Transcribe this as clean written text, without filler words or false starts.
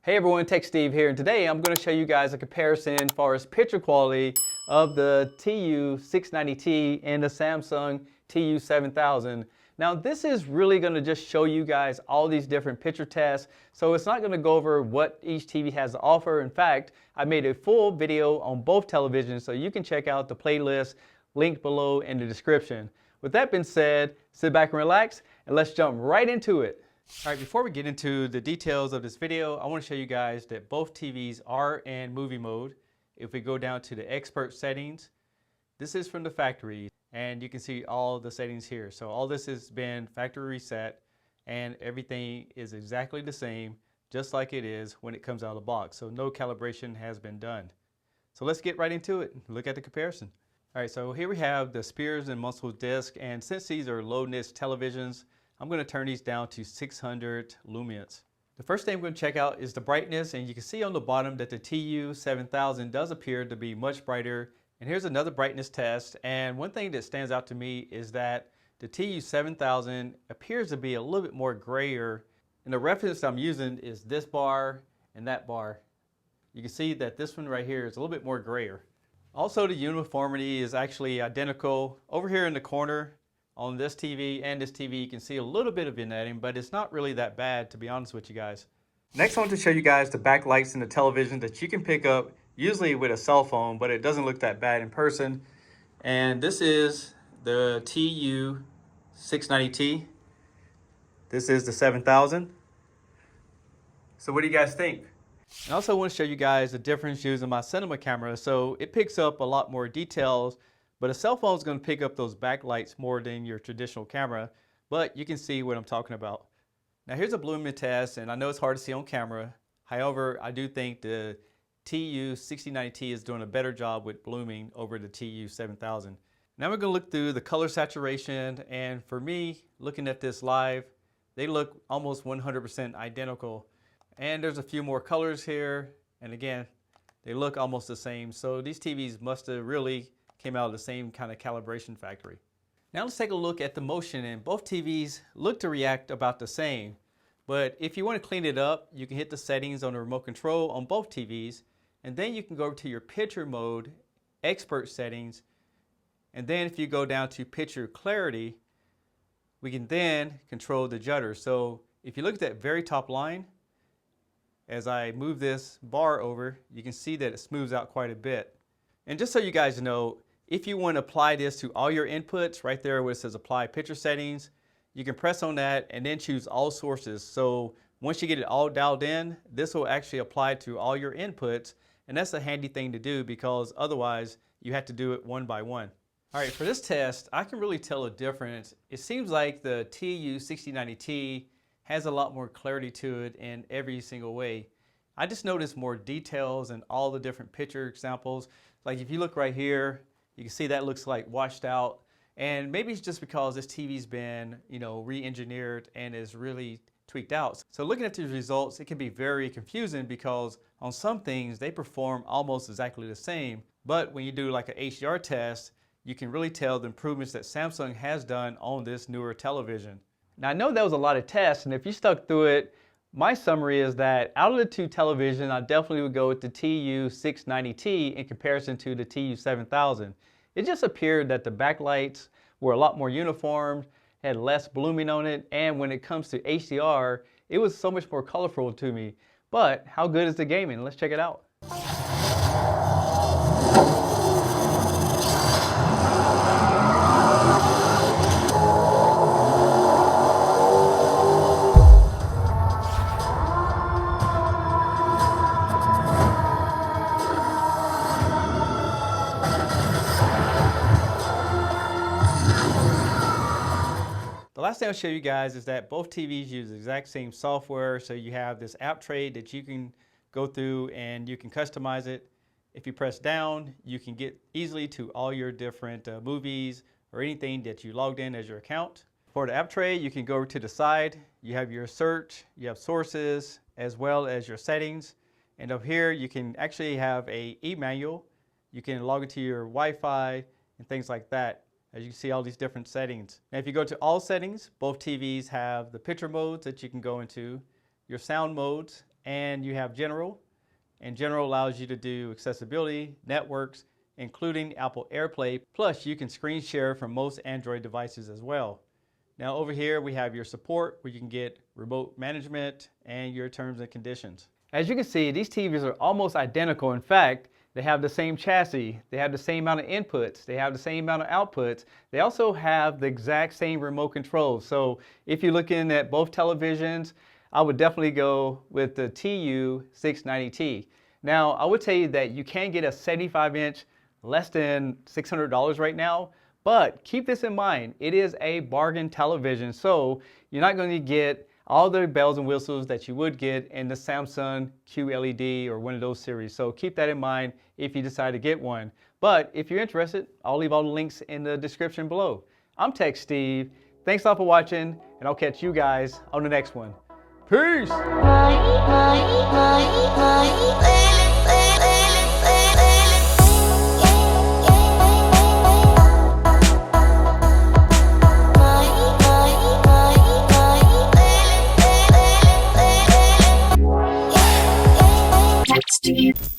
Hey everyone, Tech Steve here, and today I'm going to show you guys a comparison as far as picture quality of the TU690T and the Samsung TU7000. Now this is really going to just show you guys all these different picture tests, so it's not going to go over what each TV has to offer. In fact, I made a full video on both televisions, so you can check out the playlist linked below in the description. With that being said, sit back and relax, and let's jump right into it. All right, before we get into the details of this video, I want to show you guys that both TVs are in movie mode. If we go down to the expert settings, this is from the factory, and you can see all the settings here. So all this has been factory reset, and everything is exactly the same, just like it is when it comes out of the box. So no calibration has been done. So let's get right into it and look at the comparison. All right, so here we have the Spears and Muscle disc, and since these are low niche televisions, I'm going to turn these down to 600 lumens. The first thing I'm going to check out is the brightness, and you can see on the bottom that the TU7000 does appear to be much brighter. And here's another brightness test, and one thing that stands out to me is that the TU7000 appears to be a little bit more grayer, and the reference I'm using is this bar and that bar. You can see that this one right here is a little bit more grayer. Also, the uniformity is actually identical. Over here in the corner, on this TV and this TV, you can see a little bit of vignetting, but it's not really that bad, to be honest with you guys. Next, I want to show you guys the backlights in the television that you can pick up usually with a cell phone, but it doesn't look that bad in person. And this is the TU690T. This is the 7000. So what do you guys think? I also want to show you guys the difference using my cinema camera. So it picks up a lot more details, but a cell phone is going to pick up those backlights more than your traditional camera, but you can see what I'm talking about. Now here's a blooming test, and I know it's hard to see on camera. However, I do think the TU6090T is doing a better job with blooming over the TU7000. Now we're going to look through the color saturation, and for me, looking at this live, they look almost 100% identical. And there's a few more colors here, and again, they look almost the same. So these TVs must have really came out of the same kind of calibration factory. Now let's take a look at the motion, and both TVs look to react about the same. But if you want to clean it up, you can hit the settings on the remote control on both TVs, and then you can go to your picture mode, expert settings, and then if you go down to picture clarity, we can then control the judder. So if you look at that very top line, as I move this bar over, you can see that it smooths out quite a bit. And just so you guys know, if you want to apply this to all your inputs, right there where it says apply picture settings, you can press on that and then choose all sources. So once you get it all dialed in, this will actually apply to all your inputs, and that's a handy thing to do because otherwise you have to do it one by one. All right, for this test, I can really tell a difference. It seems like the TU6090T has a lot more clarity to it in every single way. I just noticed more details in all the different picture examples. Like if you look right here, you can see that looks like washed out. And maybe it's just because this TV's been, re-engineered and is really tweaked out. So looking at these results, it can be very confusing because on some things they perform almost exactly the same. But when you do like an HDR test, you can really tell the improvements that Samsung has done on this newer television. Now I know that was a lot of tests, and if you stuck through it, my summary is that out of the two televisions, I definitely would go with the TU690T in comparison to the TU7000. It just appeared that the backlights were a lot more uniform, had less blooming on it, and when it comes to HDR, it was so much more colorful to me. But how good is the gaming? Let's check it out. The last thing I'll show you guys is that both TVs use the exact same software. So you have this app tray that you can go through and you can customize it. If you press down, you can get easily to all your different movies or anything that you logged in as your account. For the app tray, you can go to the side. You have your search, you have sources, as well as your settings. And up here, you can actually have a e-manual. You can log into your Wi-Fi and things like that. As you can see all these different settings. Now if you go to all settings, both TVs have the picture modes that you can go into, your sound modes, and you have general. And general allows you to do accessibility, networks, including Apple AirPlay. Plus you can screen share from most Android devices as well. Now over here we have your support where you can get remote management and your terms and conditions. As you can see, these TVs are almost identical. In fact, they have the same chassis, they have the same amount of inputs, they have the same amount of outputs. They also have the exact same remote controls. So if you're looking at both televisions, I would definitely go with the TU690T. Now, I would tell you that you can get a 75-inch less than $600 right now, but keep this in mind, it is a bargain television, so you're not going to get all the bells and whistles that you would get in the Samsung QLED or one of those series. So keep that in mind if you decide to get one. But if you're interested, I'll leave all the links in the description below. I'm Tech Steve. Thanks a lot for watching, and I'll catch you guys on the next one. Peace! Steve.